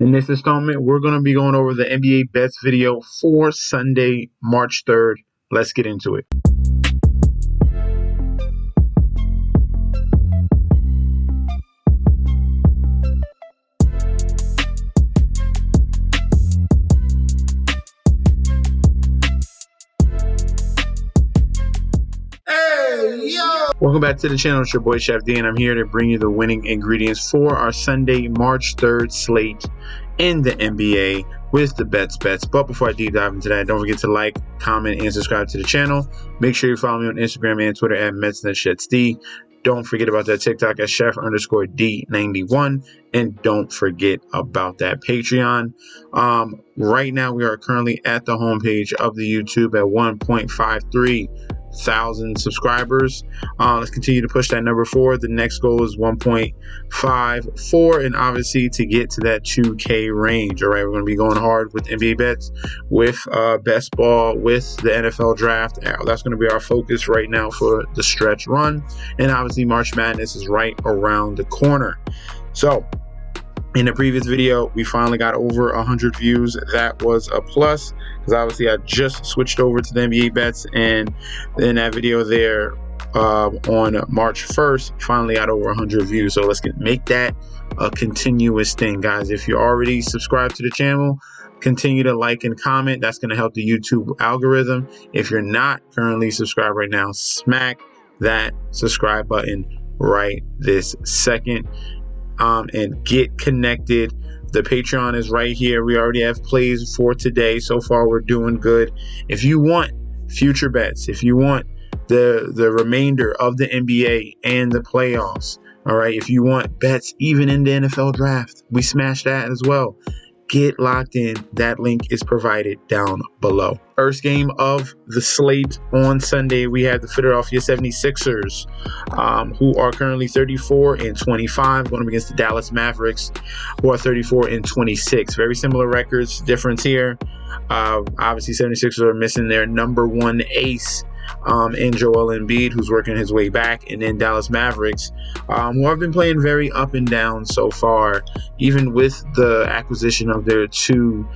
In this installment, we're going to be going over the NBA bets video for Sunday, March 3rd. Let's get into it. Welcome back to the channel. It's your boy Chef D, and I'm here to bring you the winning ingredients for our Sunday, March 3rd slate in the NBA with the bets. But before I deep dive into that, don't forget to like, comment, and subscribe to the channel. Make sure you follow me on Instagram and Twitter at MetsNetShetsD. Don't forget about that TikTok at Chef_D91. And don't forget about that Patreon. Right now, we are currently at the homepage of the YouTube at 1.53,000 subscribers. Let's continue to push that number forward. The next goal is 1.54, and obviously to get to that 2K range. All right, we're going to be going hard with NBA bets, with best ball, with the NFL draft. That's going to be our focus right now for the stretch run, and obviously March Madness is right around the corner. So in the previous video, we finally got over 100 views. That was a plus, because obviously I just switched over to the NBA bets, and in that video there on March 1st, finally got over 100 views. So let's make that a continuous thing, guys. If you already subscribed to the channel, continue to like and comment. That's going to help the YouTube algorithm. If you're not currently subscribed right now, smack that subscribe button right this second. And get connected. The Patreon is right here. We already have plays for today. So far, we're doing good. If you want future bets, if you want the remainder of the NBA and the playoffs, all right, if you want bets even in the NFL draft, we smash that as well. Get locked in. That link is provided down below. First game of the slate on Sunday, we have the Philadelphia 76ers, who are currently 34-25, going up against the Dallas Mavericks, who are 34-26. Very similar records. Difference here, obviously 76ers are missing their number one ace in Joel Embiid, who's working his way back, and then Dallas Mavericks, who have been playing very up and down so far, even with the acquisition of their two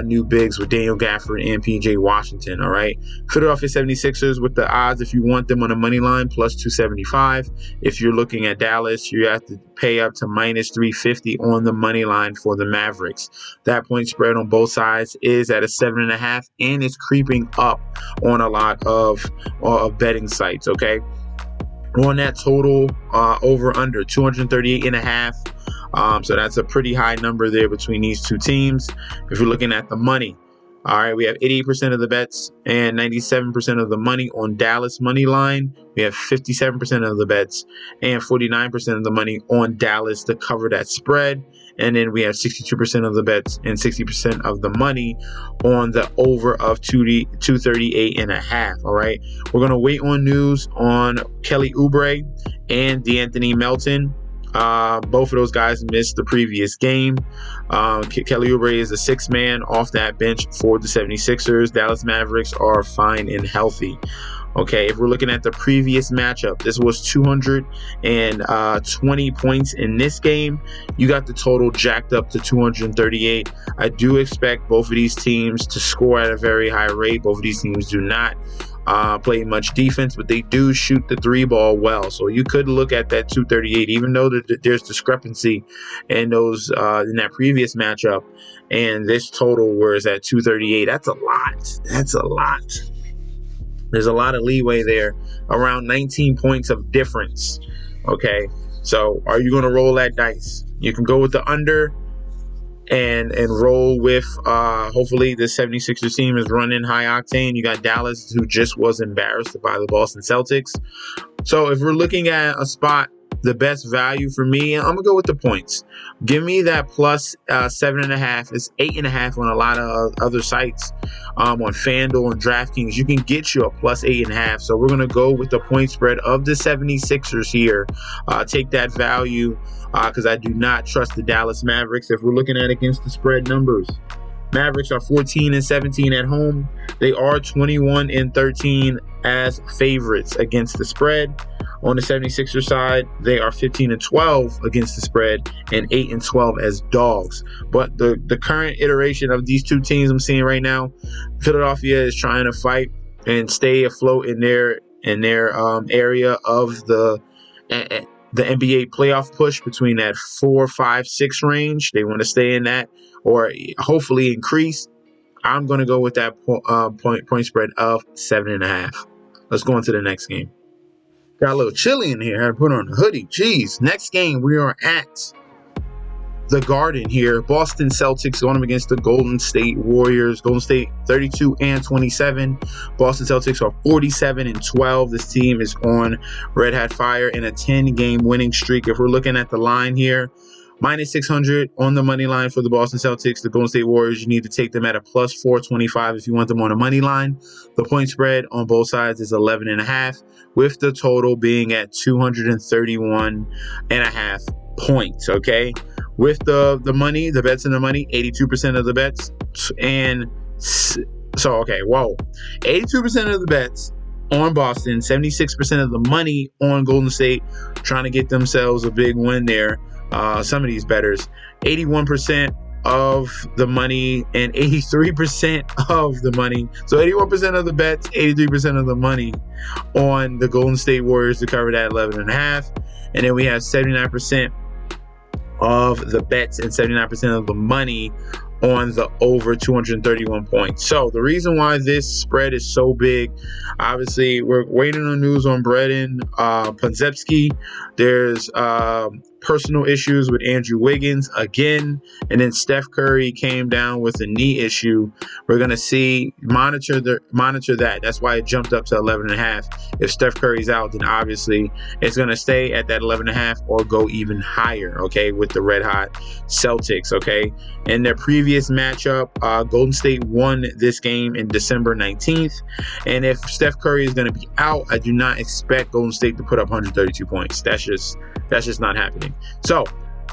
new bigs with Daniel Gafford and PJ Washington. All right, Philadelphia 76ers with the odds, if you want them on a money line, plus 275. If you're looking at Dallas, you have to pay up to minus 350 on the money line for the Mavericks. That point spread on both sides is at a 7.5, and it's creeping up on a lot of betting sites. Okay, on that total, over under 238.5. So that's a pretty high number there between these two teams. If you're looking at the money, all right, we have 88% of the bets and 97% of the money on Dallas money line. We have 57% of the bets and 49% of the money on Dallas to cover that spread. And then we have 62% of the bets and 60% of the money on the over of 238.5. All right, we're going to wait on news on Kelly Oubre and DeAnthony Melton. Both of those guys missed the previous game. Kelly Oubre is the sixth man off that bench for the 76ers. Dallas Mavericks are fine and healthy. Okay, if we're looking at the previous matchup, this was 220 points in this game. You got the total jacked up to 238. I do expect both of these teams to score at a very high rate. Both of these teams do not play much defense, but they do shoot the three ball well. So you could look at that 238, even though there's discrepancy in those in that previous matchup, and this total where it's at 238. That's a lot. That's a lot. There's a lot of leeway there, around 19 points of difference. Okay, so are you going to roll that dice? You can go with the under and roll with hopefully the 76ers team is running high octane. You got Dallas, who just was embarrassed by the Boston Celtics. So if we're looking at a spot, the best value for me, I'm gonna go with the points. Give me that plus 7.5. It's 8.5 on a lot of other sites, on FanDuel and DraftKings. You can get you a plus 8.5. So we're gonna go with the point spread of the 76ers here. Take that value because I do not trust the Dallas Mavericks. If we're looking at against the spread numbers, Mavericks are 14-17 at home. They are 21-13 as favorites against the spread. On the 76ers side, they are 15-12 against the spread and 8-12 as dogs. But the current iteration of these two teams I'm seeing right now, Philadelphia is trying to fight and stay afloat in their area of the NBA playoff push between that 4, 5, 6 range. They want to stay in that or hopefully increase. I'm going to go with that point spread of 7.5. Let's go on to the next game. Got a little chilly in here. I had to put on a hoodie. Jeez. Next game, we are at the Garden here. Boston Celtics going up against the Golden State Warriors. Golden State 32-27. Boston Celtics are 47-12. This team is on red hot fire in a 10-game winning streak. If we're looking at the line here, minus 600 on the money line for the Boston Celtics. The Golden State Warriors, you need to take them at a plus 425 if you want them on a money line. The point spread on both sides is 11.5, with the total being at 231.5 points. Okay, with the money, the bets and the money, 82% of the bets, and so okay, whoa, 82% of the bets on Boston, 76% of the money on Golden State, trying to get themselves a big win there. Some of these bettors, 81% of the money and 83% of the money. So 81% of the bets, 83% of the money on the Golden State Warriors to cover that 11.5. And then we have 79% of the bets and 79% of the money on the over 231 points. So the reason why this spread is so big, obviously we're waiting on news on Breden Podziemski. There's personal issues with Andrew Wiggins again, and then Steph Curry came down with a knee issue. We're gonna monitor that. That's why it jumped up to 11.5. If Steph Curry's out, then obviously it's gonna stay at that 11.5 or go even higher. Okay, with the red hot Celtics. Okay, in their previous matchup, Golden State won this game in December 19th, and if Steph Curry is gonna be out, I do not expect Golden State to put up 132 points. That's just not happening. So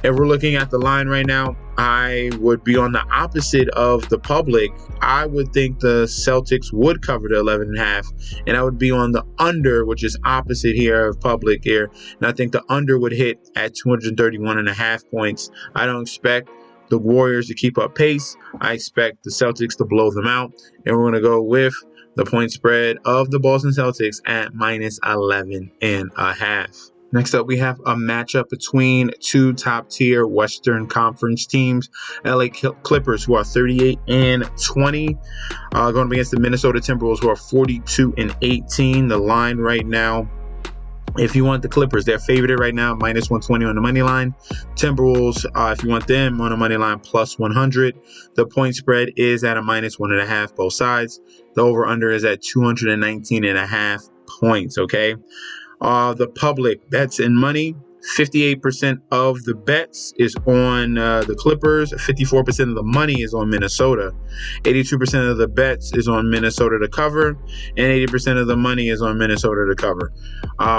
if we're looking at the line right now, I would be on the opposite of the public. I would think the Celtics would cover the 11.5, and I would be on the under, which is opposite here of public here. And I think the under would hit at 231.5 points. I don't expect the Warriors to keep up pace. I expect the Celtics to blow them out, and we're going to go with the point spread of the Boston Celtics at minus 11.5. Next up, we have a matchup between two top-tier Western Conference teams. LA Clippers, who are 38-20, going up against the Minnesota Timberwolves, who are 42-18. The line right now, if you want the Clippers, they're favored right now, minus 120 on the money line. Timberwolves, if you want them on the money line, plus 100. The point spread is at a minus 1.5, both sides. The over-under is at 219.5 points, okay? The public bets and money, 58% of the bets is on the Clippers, 54% of the money is on Minnesota, 82% of the bets is on Minnesota to cover, and 80% of the money is on Minnesota to cover.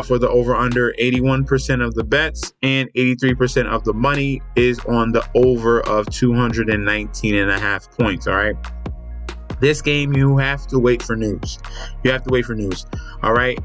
For the over-under, 81% of the bets and 83% of the money is on the over of 219.5 points, all right? This game, you have to wait for news. All right.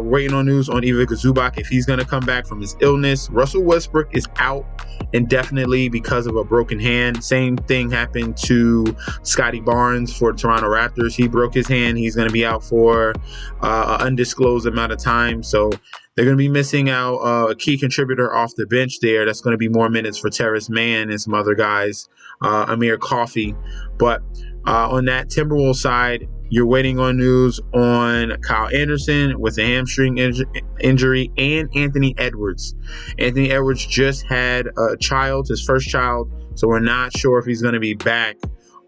Waiting on news on Ivica Zubac if he's going to come back from his illness. Russell Westbrook is out indefinitely because of a broken hand. Same thing happened to Scotty Barnes for the Toronto Raptors. He broke his hand. He's going to be out for an undisclosed amount of time. So they're going to be missing out a key contributor off the bench there. That's going to be more minutes for Terrence Mann and some other guys, Amir Coffey. But on that Timberwolves side, you're waiting on news on Kyle Anderson with a hamstring injury and Anthony Edwards. Anthony Edwards just had a child, his first child, so we're not sure if he's going to be back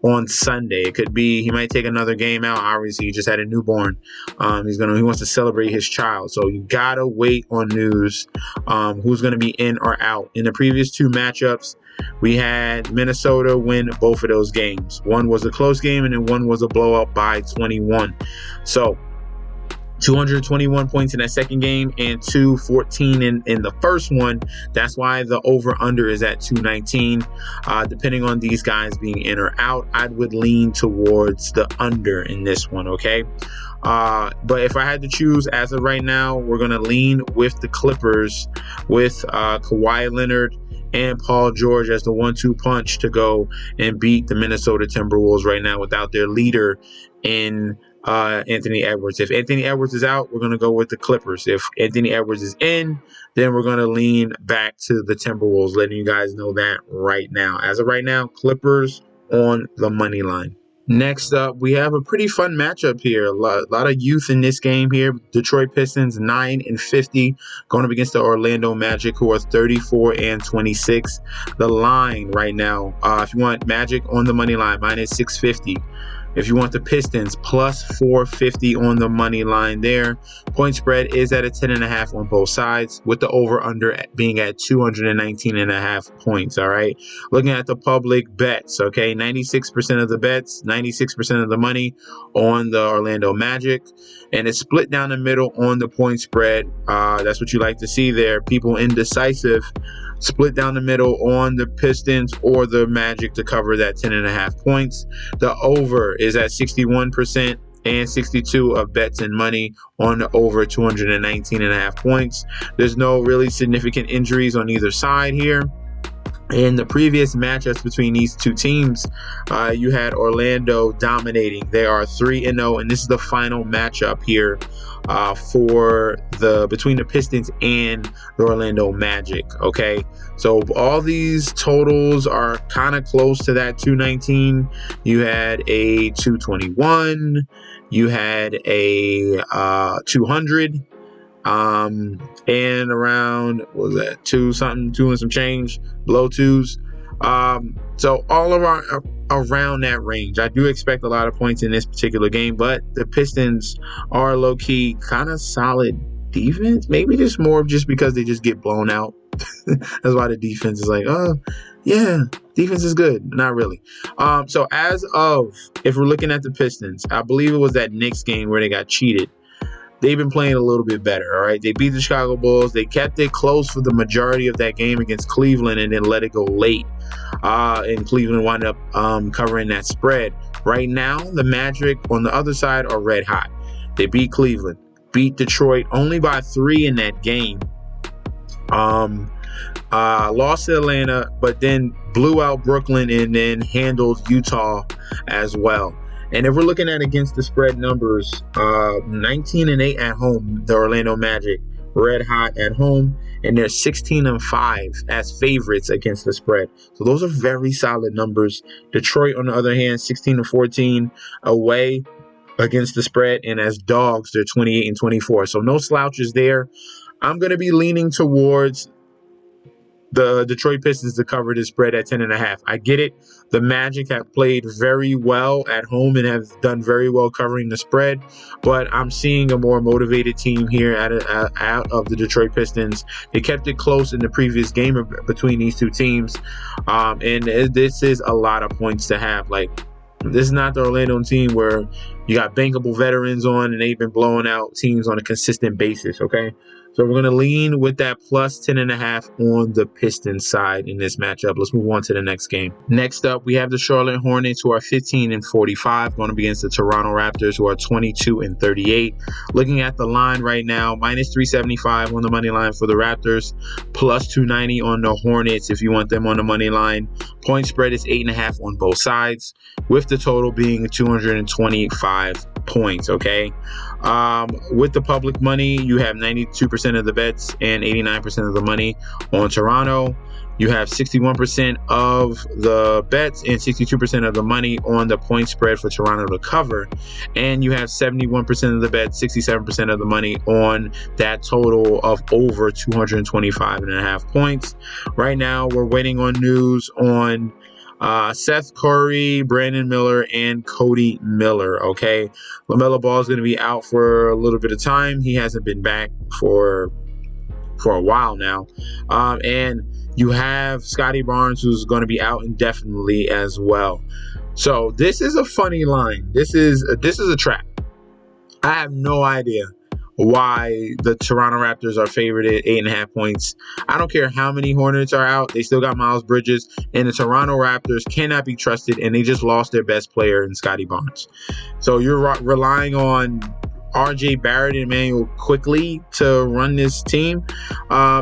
on Sunday. It could be he might take another game out. Obviously, he just had a newborn. He wants to celebrate his child. So you gotta wait on news who's going to be in or out. In the previous two matchups, we had Minnesota win both of those games. One was a close game, and then one was a blowout by 21. So 221 points in that second game and 214 in the first one. That's why the over-under is at 219. Depending on these guys being in or out, I would lean towards the under in this one, okay? But if I had to choose as of right now, we're going to lean with the Clippers with Kawhi Leonard and Paul George as the 1-2 punch to go and beat the Minnesota Timberwolves right now without their leader in Anthony Edwards. If Anthony Edwards is out, we're going to go with the Clippers. If Anthony Edwards is in, then we're going to lean back to the Timberwolves, letting you guys know that right now. As of right now, Clippers on the money line. Next up, we have a pretty fun matchup here. A lot of youth in this game here. Detroit Pistons 9-50 going up against the Orlando Magic, who are 34-26. The line right now, if you want Magic on the money line, minus 650. If you want the Pistons, plus 450 on the money line there. Point spread is at a 10.5 on both sides, with the over-under being at 219.5 points, all right? Looking at the public bets, okay? 96% of the bets, 96% of the money on the Orlando Magic. And it's split down the middle on the point spread. That's what you like to see there. People indecisive. Split down the middle on the Pistons or the Magic to cover that 10.5 points. The over is at 61% and 62 of bets and money on the over 219.5 points. There's no really significant injuries on either side here. In the previous matchups between these two teams, you had Orlando dominating. They are 3-0, and this is the final matchup here between the Pistons and the Orlando Magic. Okay, so all these totals are kind of close to that 219. You had a 221. You had a 200. And around, what was that, 2 and some change, below 2s. So all around that range. I do expect a lot of points in this particular game, but the Pistons are low-key kind of solid defense. Maybe just more just because they just get blown out. That's why the defense is like, oh, yeah, defense is good. Not really. So as of, if we're looking at the Pistons, I believe it was that Knicks game where they got cheated. They've been playing a little bit better, all right? They beat the Chicago Bulls. They kept it close for the majority of that game against Cleveland and then let it go late. And Cleveland wound up covering that spread. Right now, the Magic on the other side are red hot. They beat Cleveland, beat Detroit only by 3 in that game. Lost to Atlanta, but then blew out Brooklyn and then handled Utah as well. And if we're looking at against the spread numbers, 19-8 at home, the Orlando Magic, red hot at home, and they're 16-5 as favorites against the spread. So those are very solid numbers. Detroit, on the other hand, 16-14 away against the spread, and as dogs, they're 28-24. So no slouches there. I'm going to be leaning towards the Detroit Pistons to cover this spread at 10.5. I get it. The Magic have played very well at home and have done very well covering the spread, but I'm seeing a more motivated team here out of the Detroit Pistons. They kept it close in the previous game between these two teams, and this is a lot of points to have. Like, this is not the Orlando team where you got bankable veterans on and they've been blowing out teams on a consistent basis, okay? So we're going to lean with that plus 10.5 on the Pistons side in this matchup. Let's move on to the next game. Next up, we have the Charlotte Hornets, who are 15-45, going up against the Toronto Raptors, who are 22-38. Looking at the line right now, minus 375 on the money line for the Raptors, plus 290 on the Hornets if you want them on the money line. Point spread is 8.5 on both sides, with the total being 225 points, okay? With the public money, you have 92% of the bets and 89% of the money on Toronto. You have 61% of the bets and 62% of the money on the point spread for Toronto to cover. And you have 71% of the bets, 67% of the money on that total of over 225.5 points. Right now, we're waiting on news on Seth Curry, Brandon Miller, and Cody Miller, okay? LaMelo Ball is going to be out for a little bit of time. He hasn't been back for a while now. And you have Scotty Barnes, who's going to be out indefinitely as well. So this is a funny line. This is a trap. I have no idea why the Toronto Raptors are favored at 8.5 points. I don't care how many Hornets are out. They still got Miles Bridges, and the Toronto Raptors cannot be trusted, and they just lost their best player in Scotty Barnes. So you're relying on R.J. Barrett and Emmanuel quickly to run this team.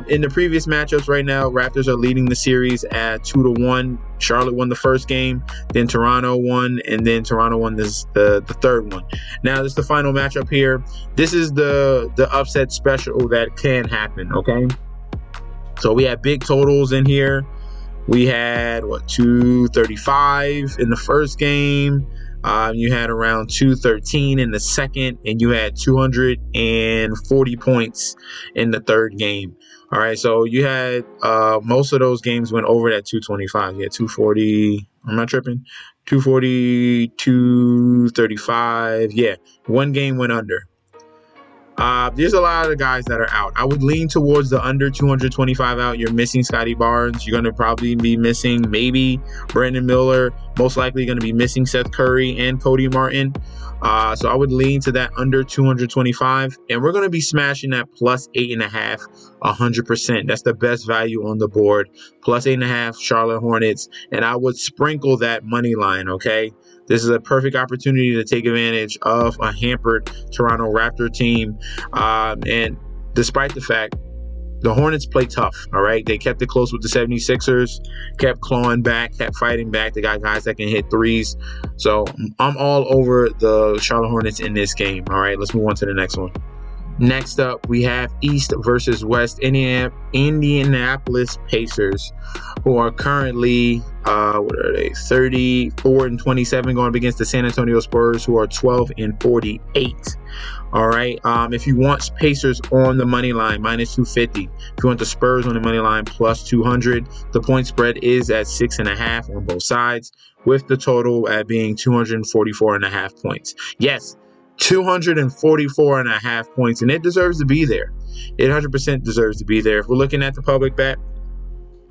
In the previous matchups right now, Raptors are leading the series at 2-1. Charlotte won the first game, then Toronto won, and then Toronto won the third one. Now, this is the final matchup here. This is the upset special that can happen, okay? So we have big totals in here. We had, 235 in the first game. You had around 213 in the second, and you had 240 points in the third game. All right, so you had most of those games went over that 225. You had 240. I'm not tripping. 240, 235. Yeah, one game went under. There's a lot of the guys that are out. I would lean towards the under 225 out. You're missing Scotty Barnes. You're going to probably be missing maybe Brandon Miller. Most likely going to be missing Seth Curry and Cody Martin. So I would lean to that under 225. And we're going to be smashing that plus 8.5, 100%. That's the best value on the board. Plus 8.5 Charlotte Hornets. And I would sprinkle that money line, okay? This is a perfect opportunity to take advantage of a hampered Toronto Raptor team. And despite the fact, the Hornets play tough, all right? They kept it close with the 76ers, kept clawing back, kept fighting back. They got guys that can hit threes. So I'm all over the Charlotte Hornets in this game, all right? Let's move on to the next one. Next up, we have East versus West. Indianapolis Pacers, who are currently 34-27, going up against the San Antonio Spurs, who are 12-48. All right. If you want Pacers on the money line, minus 250. If you want the Spurs on the money line, plus 200. The point spread is at 6.5 on both sides, with the total at being 244.5 points. Yes. 244.5 points, and it deserves to be there. It 100% deserves to be there. If we're looking at the public bet,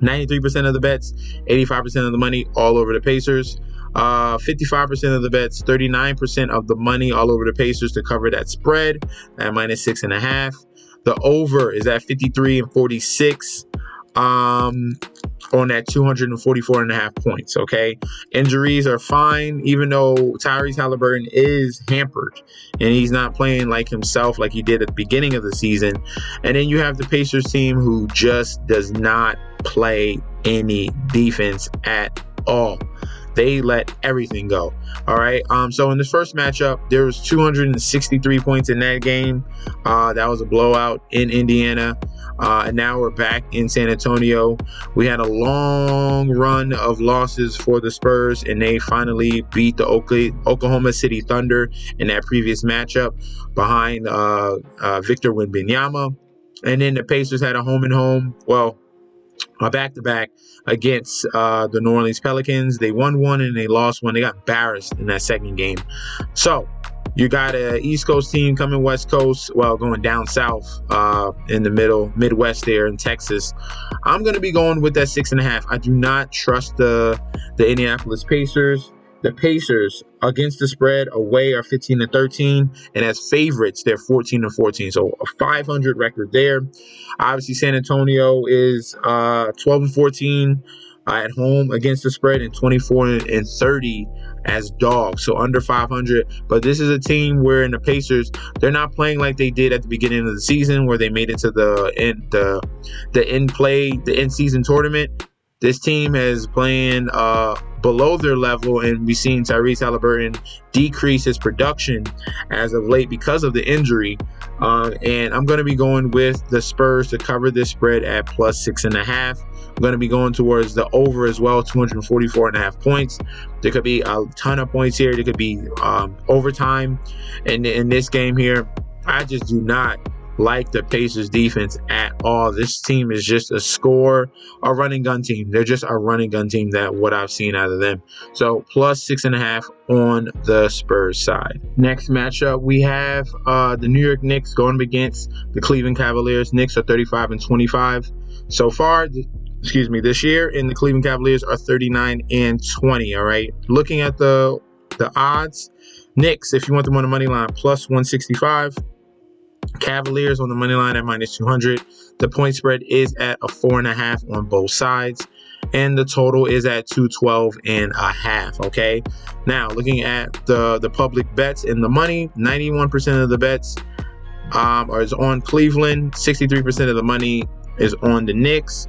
93% of the bets, 85% of the money all over the Pacers. 55% of the bets, 39% of the money all over the Pacers to cover that spread at minus 6.5. The over is at 53-46. On that 244.5 points, okay? Injuries are fine, even though Tyrese Halliburton is hampered and he's not playing like himself like he did at the beginning of the season. And then you have the Pacers team who just does not play any defense at all. They let everything go. All right. So in this first matchup, there was 263 points in that game. That was a blowout in Indiana. And now we're back in San Antonio. We had a long run of losses for the Spurs, and they finally beat the Oklahoma City Thunder in that previous matchup behind Victor Wembanyama. And then the Pacers had a home and home. Well, a back-to-back against the New Orleans Pelicans. They won one and they lost one. They got embarrassed in that second game. So you got an East Coast team coming West Coast, going down south in the middle, Midwest there in Texas. I'm going to be going with that 6.5. I do not trust the Indianapolis Pacers. The Pacers against the spread away are 15-13, and as favorites, they're 14-14. So a 500 record there. Obviously, San Antonio is 12-14 at home against the spread and 24-30 as dogs. So under 500. But this is a team where in the Pacers, they're not playing like they did at the beginning of the season, where they made it to the end season tournament. This team is playing below their level, and we've seen Tyrese Halliburton decrease his production as of late because of the injury. And I'm going to be going with the Spurs to cover this spread at plus 6.5. I'm going to be going towards the over as well, 244.5 points. There could be a ton of points here. There could be overtime in this game here. I just do not like the Pacers defense at all. This team is just a running gun team. They're just a running gun team, that what I've seen out of them. So plus 6.5 on the Spurs side. Next matchup, we have the New York Knicks going up against the Cleveland Cavaliers. Knicks are 35-25 so far. This year, and the Cleveland Cavaliers are 39-20. All right. Looking at the odds, Knicks, if you want them on the money line, plus 165. Cavaliers on the money line at minus 200. The point spread is at a 4.5 on both sides. and the total is at 212.5. Okay, now looking at the public bets in the money, 91% of the bets is on Cleveland, 63% of the money is on the Knicks.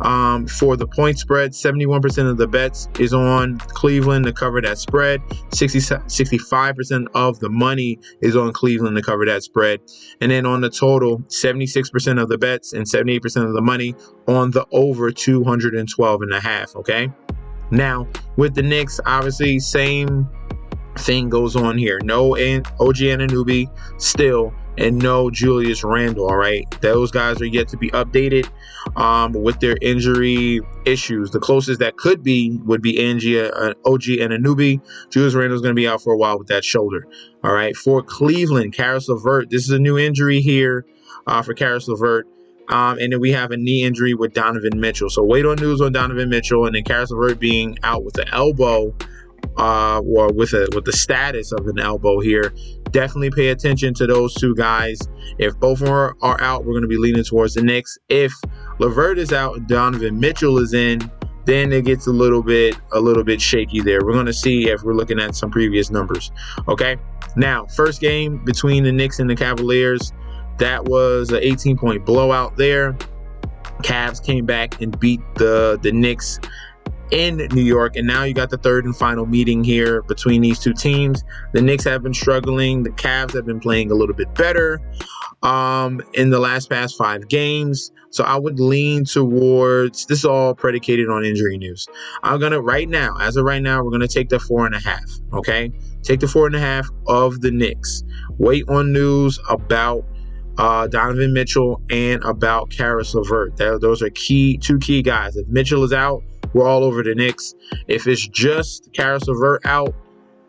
For the point spread, 71% of the bets is on Cleveland to cover that spread. 65% of the money is on Cleveland to cover that spread. And then on the total, 76% of the bets and 78% of the money on the over 212.5. Okay. Now with the Knicks, obviously same thing goes on here. No OG Anunoby still, and no Julius Randle. All right, those guys are yet to be updated with their injury issues. The closest that could be would be OG Anunoby. Julius Randle's going to be out for a while with that shoulder. All right, for Cleveland, Caris LeVert. This is a new injury here for Caris LeVert. And then we have a knee injury with Donovan Mitchell. So wait on news on Donovan Mitchell, and then Caris LeVert being out with the elbow. Or with the status of an elbow here. Definitely pay attention to those two guys. If both of them are out, we're going to be leaning towards the Knicks. If LeVert is out and Donovan Mitchell is in, then it gets a little bit shaky there. We're going to see if we're looking at some previous numbers. Okay, now first game between the Knicks and the Cavaliers, that was an 18-point blowout there. Cavs came back and beat the Knicks in New York, and now you got the third and final meeting here between these two teams. The Knicks have been struggling. The Cavs have been playing a little bit better in the past 5 games. So I would lean towards, this is all predicated on injury news. I'm gonna we're gonna take the 4.5. Okay, take the 4.5 of the Knicks. Wait on news about Donovan Mitchell and about Caris LeVert. Those are two key guys. If Mitchell is out, we're all over the Knicks. If it's just Caris LeVert out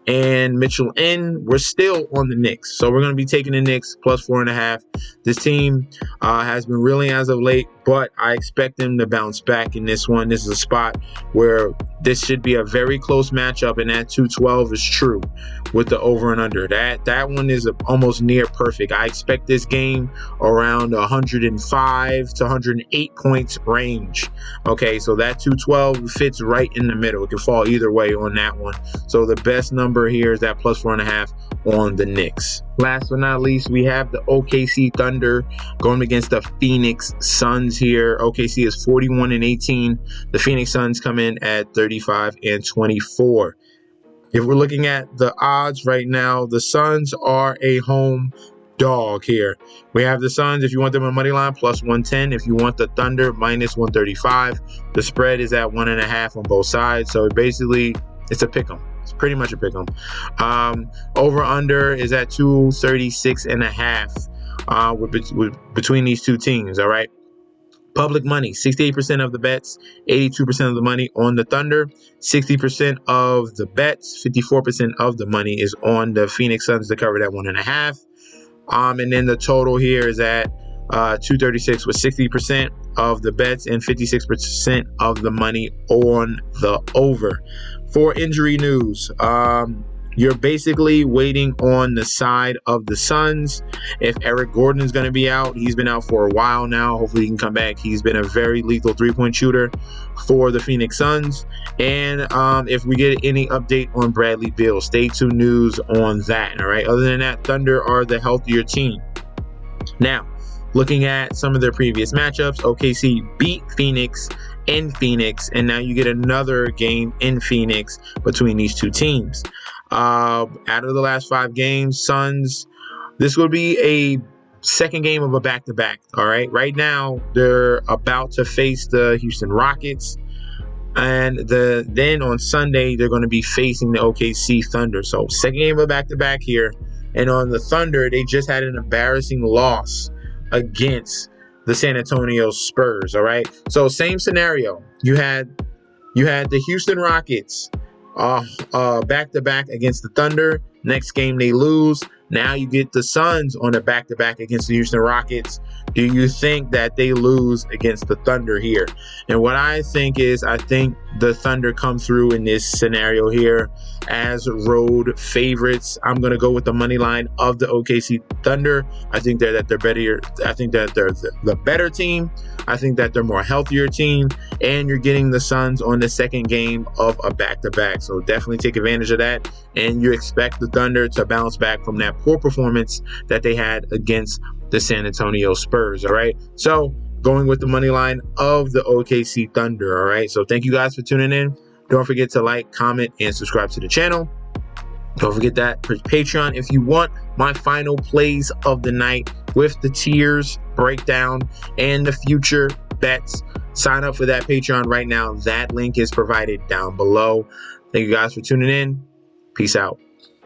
and Mitchell in, we're still on the Knicks. So we're going to be taking the Knicks plus 4.5. This team has been reeling as of late, but I expect them to bounce back in this one. This is a spot where this should be a very close matchup, and that 212 is true with the over and under. That one is almost near perfect. I expect this game around 105 to 108 points range. Okay, so that 212 fits right in the middle. It can fall either way on that one. So the best number here is that plus 4.5 on the Knicks. Last but not least, we have the OKC Thunder going against the Phoenix Suns here. OKC is 41-18. The Phoenix Suns come in at 35-24. If we're looking at the odds right now, the Suns are a home dog here. We have the Suns, if you want them on money line, plus 110. If you want the Thunder, minus 135. The spread is at 1.5 on both sides. So basically, it's a pick 'em. It's pretty much a pick 'em. Over under is at 236.5 between these two teams. All right. Public money, 68% of the bets, 82% of the money on the Thunder, 60% of the bets, 54% of the money is on the Phoenix Suns to cover that 1.5. And then the total here is at 236 with 60% of the bets and 56% of the money on the over. For injury news, you're basically waiting on the side of the Suns. If Eric Gordon is going to be out, he's been out for a while now. Hopefully he can come back. He's been a very lethal 3-point shooter for the Phoenix Suns. And if we get any update on Bradley Beal, stay tuned news on that. All right. Other than that, Thunder are the healthier team. Now, looking at some of their previous matchups, OKC beat Phoenix in Phoenix, and now you get another game in Phoenix between these two teams. Out of the last 5 games, Suns, this will be a second game of a back-to-back. All right. Right now, they're about to face the Houston Rockets. And then on Sunday, they're going to be facing the OKC Thunder. So second game of a back-to-back here. And on the Thunder, they just had an embarrassing loss against the San Antonio Spurs. All right. So same scenario. You had the Houston Rockets back-to-back against the Thunder. Next game they lose. Now you get the Suns on a back-to-back against the Houston Rockets. Do you think that they lose against the Thunder here? And what I think is, I think the Thunder come through in this scenario here as road favorites. I'm going to go with the money line of the OKC Thunder. I think they're better. I think that they're the better team. I think that they're more healthier team, and you're getting the Suns on the second game of a back-to-back. So definitely take advantage of that, and you expect the Thunder to bounce back from that poor performance that they had against the San Antonio Spurs. All right. So going with the money line of the OKC Thunder. All right. So thank you guys for tuning in. Don't forget to like, comment, and subscribe to the channel. Don't forget that Patreon if you want my final plays of the night with the tiers breakdown and the future bets. Sign up for that Patreon right now. That link is provided down below. Thank you guys for tuning in. Peace out.